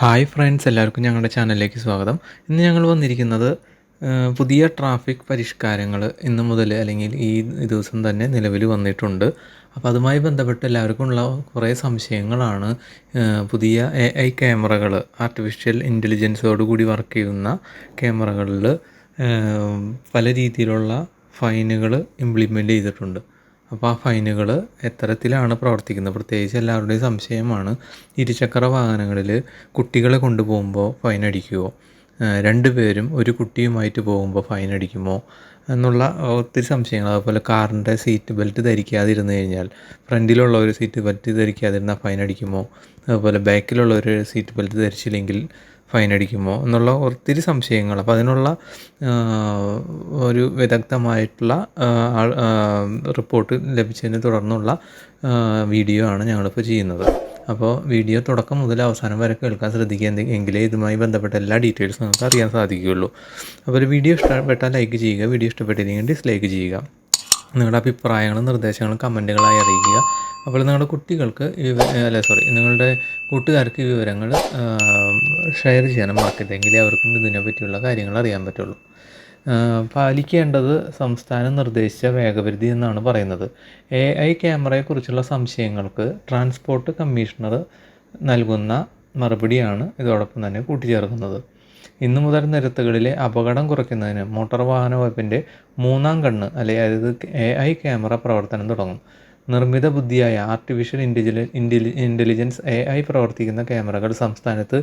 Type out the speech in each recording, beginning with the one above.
Hi friends, എല്ലാവർക്കും ഞങ്ങളുടെ ചാനലിലേക്ക് സ്വാഗതം. ഇന്ന് ഞങ്ങൾ വന്നിരിക്കുന്നത് പുതിയ ട്രാഫിക് പരിഷ്കാരങ്ങൾ ഇന്ന് മുതൽ അല്ലെങ്കിൽ ഈ ദിവസം തന്നെ നിലവിൽ വന്നിട്ടുണ്ട്. അപ്പോൾ അതുമായി ബന്ധപ്പെട്ട് എല്ലാവർക്കും ഉള്ള കുറേ സംശയങ്ങളാണ്. പുതിയ AI ക്യാമറകൾ, ആർട്ടിഫിഷ്യൽ ഇൻ്റലിജൻസോടുകൂടി വർക്ക് ചെയ്യുന്ന ക്യാമറകളിൽ പല രീതിയിലുള്ള ഫൈനുകൾ ഇംപ്ലിമെൻ്റ് ചെയ്തിട്ടുണ്ട്. അപ്പോൾ ആ ഫൈനുകൾ എത്തരത്തിലാണ് പ്രവർത്തിക്കുന്നത്? പ്രത്യേകിച്ച് എല്ലാവരുടെയും സംശയമാണ്, ഇരുചക്ര വാഹനങ്ങളിൽ കുട്ടികളെ കൊണ്ടുപോകുമ്പോൾ ഫൈൻ അടിക്കുമോ, രണ്ടുപേരും ഒരു കുട്ടിയുമായിട്ട് പോകുമ്പോൾ ഫൈൻ അടിക്കുമോ എന്നുള്ള ഒത്തിരി സംശയങ്ങൾ. അതുപോലെ കാറിൻ്റെ സീറ്റ് ബെൽറ്റ് ധരിക്കാതിരുന്നു കഴിഞ്ഞാൽ, ഫ്രണ്ടിലുള്ള ഒരു സീറ്റ് ബെൽറ്റ് ധരിക്കാതിരുന്നാൽ ഫൈൻ അടിക്കുമോ, അതുപോലെ ബാക്കിലുള്ള ഒരു സീറ്റ് ബെൽറ്റ് ധരിച്ചില്ലെങ്കിൽ ഫൈൻ അടിക്കുമോ എന്നുള്ള ഒത്തിരി സംശയങ്ങൾ. അപ്പോൾ അതിനുള്ള ഒരു വിദഗ്ധമായിട്ടുള്ള റിപ്പോർട്ട് ലഭിച്ചതിനെ തുടർന്നുള്ള വീഡിയോ ആണ് ഞങ്ങളിപ്പോൾ ചെയ്യുന്നത്. അപ്പോൾ വീഡിയോ തുടക്കം മുതൽ അവസാനം വരെ കേൾക്കാൻ ശ്രദ്ധിക്കുക, എങ്കിലേ ഇതുമായി ബന്ധപ്പെട്ട എല്ലാ ഡീറ്റെയിൽസും നമുക്ക് അറിയാൻ സാധിക്കുകയുള്ളൂ. അപ്പോൾ ഒരു വീഡിയോ ഇഷ്ടപ്പെട്ടാൽ ലൈക്ക് ചെയ്യുക, വീഡിയോ ഇഷ്ടപ്പെട്ടില്ലെങ്കിൽ ഡിസ്ലൈക്ക് ചെയ്യുക. നിങ്ങളുടെ അഭിപ്രായങ്ങളും നിർദ്ദേശങ്ങളും കമൻറ്റുകളായി അറിയിക്കുക. അപ്പോൾ നിങ്ങളുടെ കുട്ടികൾക്ക് നിങ്ങളുടെ കൂട്ടുകാർക്ക് ഈ വിവരങ്ങൾ ഷെയർ ചെയ്യാനും മറക്കരുത്, എങ്കിലേ അവർക്കും ഇതിനെ പറ്റിയുള്ള കാര്യങ്ങൾ അറിയാൻ പറ്റുള്ളൂ. പാലിക്കേണ്ടത് സംസ്ഥാനം നിർദ്ദേശിച്ച വേഗപരിധി എന്നാണ് പറയുന്നത്. AI ക്യാമറയെക്കുറിച്ചുള്ള സംശയങ്ങൾക്ക് ട്രാൻസ്പോർട്ട് കമ്മീഷണർ നൽകുന്ന മറുപടിയാണ് ഇതോടൊപ്പം തന്നെ കൂട്ടിച്ചേർക്കുന്നത്. ഇന്നു മുതൽ നിരത്തുകളിലെ അപകടം കുറയ്ക്കുന്നതിന് മോട്ടോർ വാഹന വകുപ്പിൻ്റെ മൂന്നാം കണ്ണ്, അതായത് AI ക്യാമറ പ്രവർത്തനം തുടങ്ങും. നിർമ്മിത ബുദ്ധിയായ ആർട്ടിഫിഷ്യൽ ഇൻ്റലിജൻസ് AI പ്രവർത്തിക്കുന്ന ക്യാമറകൾ സംസ്ഥാനത്ത്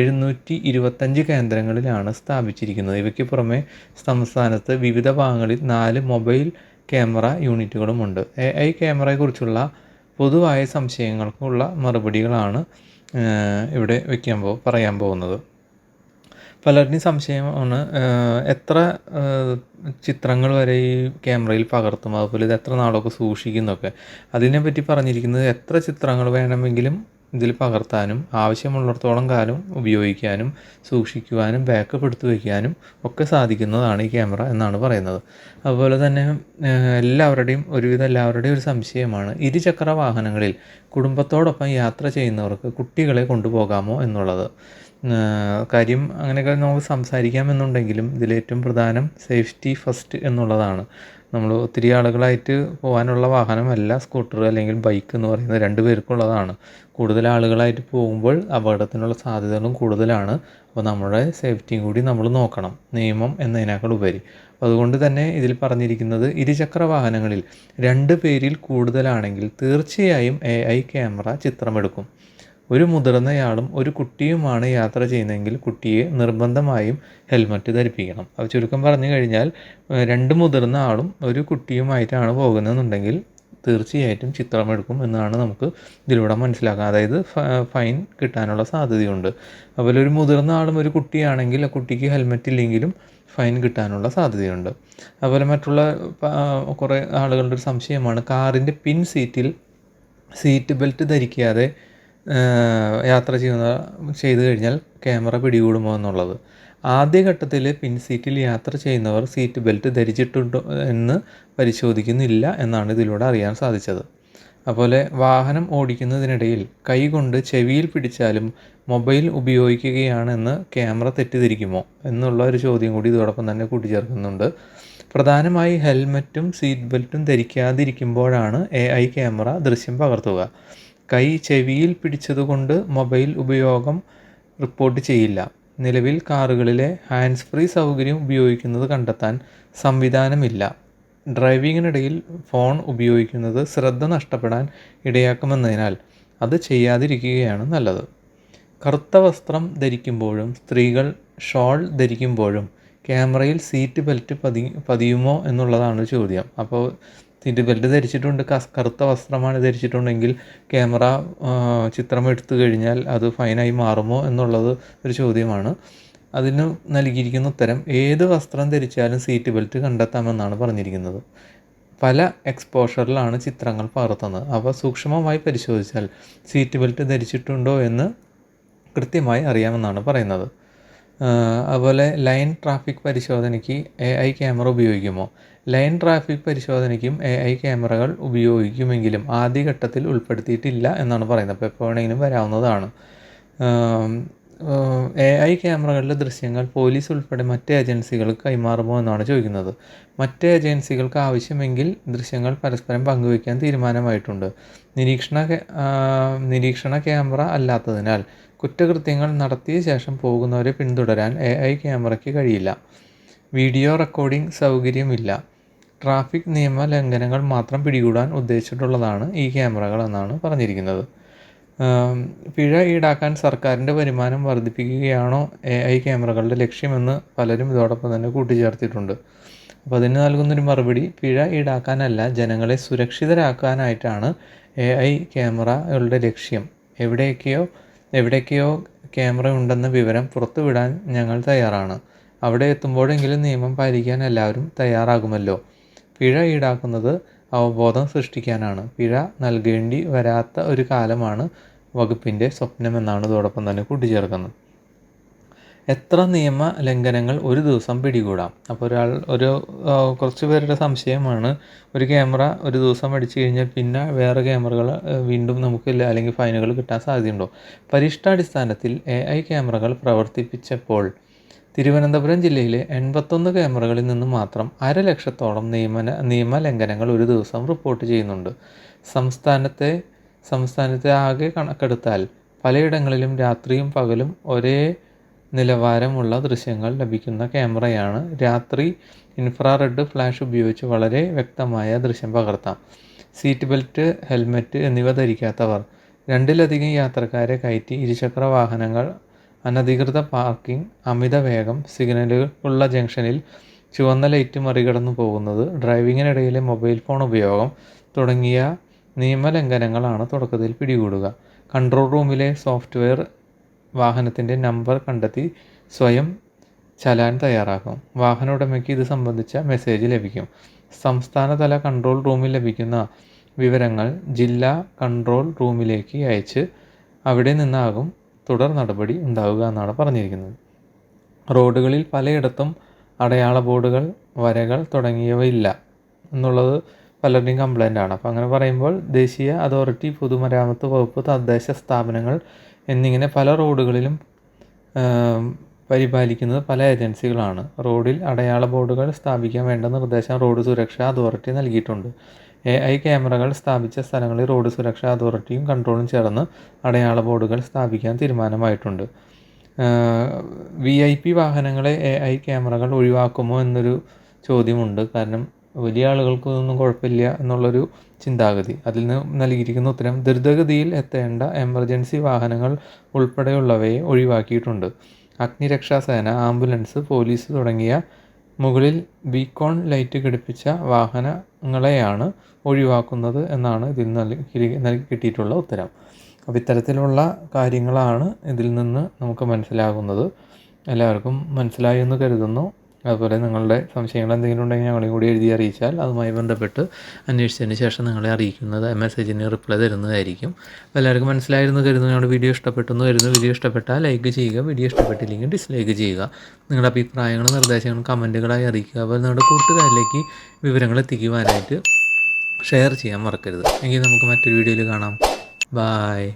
725 കേന്ദ്രങ്ങളിലാണ് സ്ഥാപിച്ചിരിക്കുന്നത്. ഇവയ്ക്ക് പുറമെ സംസ്ഥാനത്ത് വിവിധ ഭാഗങ്ങളിൽ 4 മൊബൈൽ ക്യാമറ യൂണിറ്റുകളുമുണ്ട്. AI ക്യാമറയെക്കുറിച്ചുള്ള പൊതുവായ സംശയങ്ങൾക്കുള്ള മറുപടികളാണ് ഇവിടെ പറയാൻ പോകുന്നത്. പലരുടെയും സംശയമാണ്, എത്ര ചിത്രങ്ങൾ വരെ ഈ ക്യാമറയിൽ പകർത്തും, അതുപോലെ ഇത് എത്ര നാളൊക്കെ സൂക്ഷിക്കുന്നൊക്കെ. അതിനെപ്പറ്റി പറഞ്ഞിരിക്കുന്നത്, എത്ര ചിത്രങ്ങൾ വേണമെങ്കിലും ഇതിൽ പകർത്താനും ആവശ്യമുള്ളിടത്തോളം കാലം ഉപയോഗിക്കാനും സൂക്ഷിക്കുവാനും ബാക്കപ്പ് എടുത്ത് വയ്ക്കാനും ഒക്കെ സാധിക്കുന്നതാണ് ഈ ക്യാമറ എന്നാണ് പറയുന്നത്. അതുപോലെ തന്നെ ഒരുവിധം എല്ലാവരുടെയും ഒരു സംശയമാണ്, ഇരുചക്ര വാഹനങ്ങളിൽ കുടുംബത്തോടൊപ്പം യാത്ര ചെയ്യുന്നവർക്ക് കുട്ടികളെ കൊണ്ടുപോകാമോ എന്നുള്ളത്. കാര്യം അങ്ങനെയൊക്കെ നമുക്ക് സംസാരിക്കാമെന്നുണ്ടെങ്കിലും ഇതിലേറ്റവും പ്രധാനം സേഫ്റ്റി ഫസ്റ്റ് എന്നുള്ളതാണ്. നമ്മൾ ഒത്തിരി ആളുകളായിട്ട് പോകാനുള്ള വാഹനമല്ല സ്കൂട്ടർ അല്ലെങ്കിൽ ബൈക്ക് എന്ന് പറയുന്നത്, 2 പേർക്കുള്ളതാണ്. കൂടുതൽ ആളുകളായിട്ട് പോകുമ്പോൾ അപകടത്തിനുള്ള സാധ്യതകളും കൂടുതലാണ്. അപ്പോൾ നമ്മുടെ സേഫ്റ്റിയും കൂടി നമ്മൾ നോക്കണം, നിയമം എന്നതിനേക്കാൾ ഉപരി. അതുകൊണ്ട് തന്നെ ഇതിൽ പറഞ്ഞിരിക്കുന്നത്, ഇരുചക്ര വാഹനങ്ങളിൽ 2 പേരിൽ കൂടുതലാണെങ്കിൽ തീർച്ചയായും AI ക്യാമറ ചിത്രമെടുക്കും. ഒരു മുതിർന്നയാളും ഒരു കുട്ടിയുമാണ് യാത്ര ചെയ്യുന്നതെങ്കിൽ കുട്ടിയെ നിർബന്ധമായും ഹെൽമറ്റ് ധരിപ്പിക്കണം. അത് ചുരുക്കം പറഞ്ഞു കഴിഞ്ഞാൽ, 2 മുതിർന്ന ആളും ഒരു കുട്ടിയുമായിട്ടാണ് പോകുന്നതെന്നുണ്ടെങ്കിൽ തീർച്ചയായിട്ടും ചിത്രമെടുക്കും എന്നാണ് നമുക്ക് ഇതിലൂടെ മനസ്സിലാക്കാം. അതായത് ഫൈൻ കിട്ടാനുള്ള സാധ്യതയുണ്ട്. അതുപോലെ ഒരു മുതിർന്ന ആളും ഒരു കുട്ടിയാണെങ്കിൽ ആ കുട്ടിക്ക് ഹെൽമറ്റ് ഇല്ലെങ്കിലും ഫൈൻ കിട്ടാനുള്ള സാധ്യതയുണ്ട്. അതുപോലെ മറ്റുള്ള കുറേ ആളുകളുടെ ഒരു സംശയമാണ്, കാറിൻ്റെ പിൻ സീറ്റിൽ സീറ്റ് ബെൽറ്റ് ധരിക്കാതെ യാത്ര ചെയ്തു കഴിഞ്ഞാൽ ക്യാമറ പിടികൂടുമോ എന്നുള്ളത്. ആദ്യഘട്ടത്തിൽ പിൻ സീറ്റിൽ യാത്ര ചെയ്യുന്നവർ സീറ്റ് ബെൽറ്റ് ധരിച്ചിട്ടുണ്ടോ എന്ന് പരിശോധിക്കുന്നില്ല എന്നാണ് ഇതിലൂടെ അറിയാൻ സാധിച്ചത്. അതുപോലെ വാഹനം ഓടിക്കുന്നതിനിടയിൽ കൈകൊണ്ട് ചെവിയിൽ പിടിച്ചാലും മൊബൈൽ ഉപയോഗിക്കുകയാണെന്ന് ക്യാമറ തെറ്റിദ്ധരിക്കുമോ എന്നുള്ള ഒരു ചോദ്യം കൂടി ഇതോടൊപ്പം തന്നെ കൂട്ടിച്ചേർക്കുന്നുണ്ട്. പ്രധാനമായി ഹെൽമറ്റും സീറ്റ് ബെൽറ്റും ധരിക്കാതിരിക്കുമ്പോഴാണ് AI ക്യാമറ ദൃശ്യം പകർത്തുക. കൈ ചെവിയിൽ പിടിച്ചതുകൊണ്ട് മൊബൈൽ ഉപയോഗം റിപ്പോർട്ട് ചെയ്യില്ല. നിലവിൽ കാറുകളിലെ ഹാൻഡ്സ് ഫ്രീ സൗകര്യം ഉപയോഗിക്കുന്നത് കണ്ടെത്താൻ സംവിധാനമില്ല. ഡ്രൈവിങ്ങിനിടയിൽ ഫോൺ ഉപയോഗിക്കുന്നത് ശ്രദ്ധ നഷ്ടപ്പെടാൻ ഇടയാക്കുമെന്നതിനാൽ അത് ചെയ്യാതിരിക്കുകയാണ് നല്ലത്. കറുത്ത വസ്ത്രം ധരിക്കുമ്പോഴും സ്ത്രീകൾ ഷോൾ ധരിക്കുമ്പോഴും ക്യാമറയിൽ സീറ്റ് ബെൽറ്റ് പതിയുമോ എന്നുള്ളതാണ് ചോദ്യം. അപ്പോൾ സീറ്റ് ബെൽറ്റ് ധരിച്ചിട്ടുണ്ട്, കറുത്ത വസ്ത്രമാണ് ധരിച്ചിട്ടുണ്ടെങ്കിൽ ക്യാമറ ചിത്രം എടുത്തു കഴിഞ്ഞാൽ അത് ഫൈനായി മാറുമോ എന്നുള്ളത് ഒരു ചോദ്യമാണ്. അതിന് നൽകിയിരിക്കുന്ന ഉത്തരം, ഏത് വസ്ത്രം ധരിച്ചാലും സീറ്റ് ബെൽറ്റ് കണ്ടെത്താമെന്നാണ് പറഞ്ഞിരിക്കുന്നത്. പല എക്സ്പോഷറിലാണ് ചിത്രങ്ങൾ പകർത്തുന്നത്. അവ സൂക്ഷ്മമായി പരിശോധിച്ചാൽ സീറ്റ് ബെൽറ്റ് ധരിച്ചിട്ടുണ്ടോ എന്ന് കൃത്യമായി അറിയാമെന്നാണ് പറയുന്നത്. അതുപോലെ ലൈൻ ട്രാഫിക് പരിശോധനയ്ക്ക് AI ക്യാമറ ഉപയോഗിക്കുമോ? ലൈൻ ട്രാഫിക് പരിശോധനയ്ക്കും AI ക്യാമറകൾ ഉപയോഗിക്കുമെങ്കിലും ആദ്യഘട്ടത്തിൽ ഉൾപ്പെടുത്തിയിട്ടില്ല എന്നാണ് പറയുന്നത്. അപ്പോൾ എപ്പോൾ വേണമെങ്കിലും വരാവുന്നതാണ്. AI ക്യാമറകളിലെ ദൃശ്യങ്ങൾ പോലീസ് ഉൾപ്പെടെ മറ്റ് ഏജൻസികൾക്ക് കൈമാറുമോ എന്നാണ് ചോദിക്കുന്നത്. മറ്റ് ഏജൻസികൾക്ക് ആവശ്യമെങ്കിൽ ദൃശ്യങ്ങൾ പരസ്പരം പങ്കുവയ്ക്കാൻ തീരുമാനമായിട്ടുണ്ട്. നിരീക്ഷണ ക്യാമറ അല്ലാത്തതിനാൽ കുറ്റകൃത്യങ്ങൾ നടത്തിയ ശേഷം പോകുന്നവരെ പിന്തുടരാൻ AI ക്യാമറയ്ക്ക് കഴിയില്ല. വീഡിയോ റെക്കോർഡിംഗ് സൗകര്യമില്ല. ട്രാഫിക് നിയമ ലംഘനങ്ങൾ മാത്രം പിടികൂടാൻ ഉദ്ദേശിച്ചിട്ടുള്ളതാണ് ഈ ക്യാമറകൾ എന്നാണ് പറഞ്ഞിരിക്കുന്നത്. പിഴ ഈടാക്കാൻ സർക്കാരിൻ്റെ വരുമാനം വർദ്ധിപ്പിക്കുകയാണോ AI ക്യാമറകളുടെ ലക്ഷ്യമെന്ന് പലരും ഇതോടൊപ്പം തന്നെ കൂട്ടിച്ചേർത്തിട്ടുണ്ട്. അപ്പോൾ അതിന് നൽകുന്നൊരു മറുപടി, പിഴ ഈടാക്കാനല്ല, ജനങ്ങളെ സുരക്ഷിതരാക്കാനായിട്ടാണ് AI ക്യാമറകളുടെ ലക്ഷ്യം. എവിടേക്കെയോ ക്യാമറ ഉണ്ടെന്ന വിവരം പുറത്തുവിടാൻ ഞങ്ങൾ തയ്യാറാണ്. അവിടെ എത്തുമ്പോഴെങ്കിലും നിയമം പാലിക്കാൻ എല്ലാവരും തയ്യാറാകുമല്ലോ. പിഴ ഈടാക്കുന്നത് അവബോധം സൃഷ്ടിക്കാനാണ്. പിഴ നൽകേണ്ടി വരാത്ത ഒരു കാലമാണ് വകുപ്പിൻ്റെ സ്വപ്നമെന്നാണ് ഇതോടൊപ്പം തന്നെ കൂട്ടിച്ചേർക്കുന്നത്. എത്ര നിയമ ലംഘനങ്ങൾ ഒരു ദിവസം പിടികൂടാം? അപ്പോൾ കുറച്ച് പേരുടെ സംശയമാണ്, ഒരു ക്യാമറ ഒരു ദിവസം അടിച്ചു കഴിഞ്ഞാൽ പിന്നെ വേറെ ക്യാമറകൾ വീണ്ടും നമുക്കില്ല അല്ലെങ്കിൽ ഫൈനുകൾ കിട്ടാൻ സാധ്യതയുണ്ടോ? പരീക്ഷണാടിസ്ഥാനത്തിൽ AI ക്യാമറകൾ പ്രവർത്തിപ്പിച്ചപ്പോൾ തിരുവനന്തപുരം ജില്ലയിലെ 81 ക്യാമറകളിൽ നിന്ന് മാത്രം 1,00,000-ഓളം നിയമലംഘനങ്ങൾ ഒരു ദിവസം റിപ്പോർട്ട് ചെയ്യുന്നുണ്ട്. സംസ്ഥാനത്തെ ആകെ കണക്കെടുത്താൽ പലയിടങ്ങളിലും രാത്രിയും പകലും ഒരേ നിലവാരമുള്ള ദൃശ്യങ്ങൾ ലഭിക്കുന്ന ക്യാമറയാണ്. രാത്രി ഇൻഫ്രാറെഡ് ഫ്ലാഷ് ഉപയോഗിച്ച് വളരെ വ്യക്തമായ ദൃശ്യം പകർത്താം. സീറ്റ് ബെൽറ്റ്, ഹെൽമെറ്റ് എന്നിവ ധരിക്കാത്തവർ, 2-ലധികം യാത്രക്കാരെ കയറ്റി ഇരുചക്ര വാഹനങ്ങൾ, അനധികൃത പാർക്കിംഗ്, അമിത വേഗം, സിഗ്നലുകളുള്ള ജംഗ്ഷനിൽ ചുവന്ന ലൈറ്റ് മറികടന്നു പോകുന്നത്, ഡ്രൈവിങ്ങിനിടയിലെ മൊബൈൽ ഫോൺ ഉപയോഗം തുടങ്ങിയ നിയമലംഘനങ്ങളാണ് തുടക്കത്തിൽ പിടികൂടുക. കൺട്രോൾ റൂമിലെ സോഫ്റ്റ്വെയർ വാഹനത്തിൻ്റെ നമ്പർ കണ്ടെത്തി സ്വയം ചലാൻ തയ്യാറാക്കും. വാഹന ഉടമയ്ക്ക് ഇത് സംബന്ധിച്ച മെസ്സേജ് ലഭിക്കും. സംസ്ഥാനതല കൺട്രോൾ റൂമിൽ ലഭിക്കുന്ന വിവരങ്ങൾ ജില്ലാ കൺട്രോൾ റൂമിലേക്ക് അയച്ച് അവിടെ നിന്നാകും തുടർ നടപടി ഉണ്ടാവുക എന്നാണ് പറഞ്ഞിരിക്കുന്നത്. റോഡുകളിൽ പലയിടത്തും അടയാള ബോർഡുകൾ, വരകൾ തുടങ്ങിയവയില്ല എന്നുള്ളത് പലരുടെയും കംപ്ലൈൻ്റാണ്. അപ്പോൾ അങ്ങനെ പറയുമ്പോൾ ദേശീയ അതോറിറ്റി, പൊതുമരാമത്ത് വകുപ്പ്, തദ്ദേശ സ്ഥാപനങ്ങൾ എന്നിങ്ങനെ പല റോഡുകളിലും പരിപാലിക്കുന്നത് പല ഏജൻസികളാണ്. റോഡിൽ അടയാള ബോർഡുകൾ സ്ഥാപിക്കാൻ വേണ്ട നിർദ്ദേശം റോഡ് സുരക്ഷാ അതോറിറ്റി നൽകിയിട്ടുണ്ട്. AI ക്യാമറകൾ സ്ഥാപിച്ച സ്ഥലങ്ങളിൽ റോഡ് സുരക്ഷാ അതോറിറ്റിയും കൺട്രോളും ചേർന്ന് അടയാള ബോർഡുകൾ സ്ഥാപിക്കാൻ തീരുമാനമായിട്ടുണ്ട്. VIP വാഹനങ്ങളെ AI ക്യാമറകൾ ഒഴിവാക്കുമോ എന്നൊരു ചോദ്യമുണ്ട്. കാരണം വലിയ ആളുകൾക്ക് ഇതൊന്നും കുഴപ്പമില്ല എന്നുള്ളൊരു ചിന്താഗതി. അതിൽ നിന്ന് നൽകിയിരിക്കുന്ന ഉത്തരം, ദ്രുതഗതിയിൽ എത്തേണ്ട എമർജൻസി വാഹനങ്ങൾ ഉൾപ്പെടെയുള്ളവയെ ഒഴിവാക്കിയിട്ടുണ്ട്. അഗ്നിരക്ഷാസേന, ആംബുലൻസ്, പോലീസ് തുടങ്ങിയ മുകളിൽ ബീക്കോൺ ലൈറ്റ് ഘടിപ്പിച്ച വാഹനങ്ങളെയാണ് ഒഴിവാക്കുന്നത് എന്നാണ് ഇതിൽ നൽകി കിട്ടിയിട്ടുള്ള ഉത്തരം. അപ്പോൾ ഇത്തരത്തിലുള്ള കാര്യങ്ങളാണ് ഇതിൽ നിന്ന് നമുക്ക് മനസ്സിലാകുന്നത്. എല്ലാവർക്കും മനസ്സിലായി എന്ന് കരുതുന്നു. അതുപോലെ നിങ്ങളുടെ സംശയങ്ങൾ എന്തെങ്കിലും ഉണ്ടെങ്കിൽ ഞങ്ങളെയും കൂടി എഴുതി അറിയിച്ചാൽ അതുമായി ബന്ധപ്പെട്ട് അന്വേഷിച്ചതിന് ശേഷം നിങ്ങളെ അറിയിക്കുന്നത്, മെസ്സേജിന് റിപ്ലൈ തരുന്നതായിരിക്കും. എല്ലാവർക്കും മനസ്സിലായിരുന്നു കരുതുന്നു. ഞങ്ങളുടെ വീഡിയോ ഇഷ്ടപ്പെട്ടെന്ന് കരുതുന്നു. വീഡിയോ ഇഷ്ടപ്പെട്ടാൽ ലൈക്ക് ചെയ്യുക, വീഡിയോ ഇഷ്ടപ്പെട്ടില്ലെങ്കിൽ ഡിസ്ലൈക്ക് ചെയ്യുക. നിങ്ങളുടെ അഭിപ്രായങ്ങളും നിർദ്ദേശങ്ങളും കമൻറ്റുകളായി അറിയിക്കുക. അതുപോലെ നിങ്ങളുടെ കൂട്ടുകാരിലേക്ക് വിവരങ്ങൾ എത്തിക്കുവാനായിട്ട് ഷെയർ ചെയ്യാൻ മറക്കരുത്. എങ്കിൽ നമുക്ക് മറ്റൊരു വീഡിയോയിൽ കാണാം. ബായ്.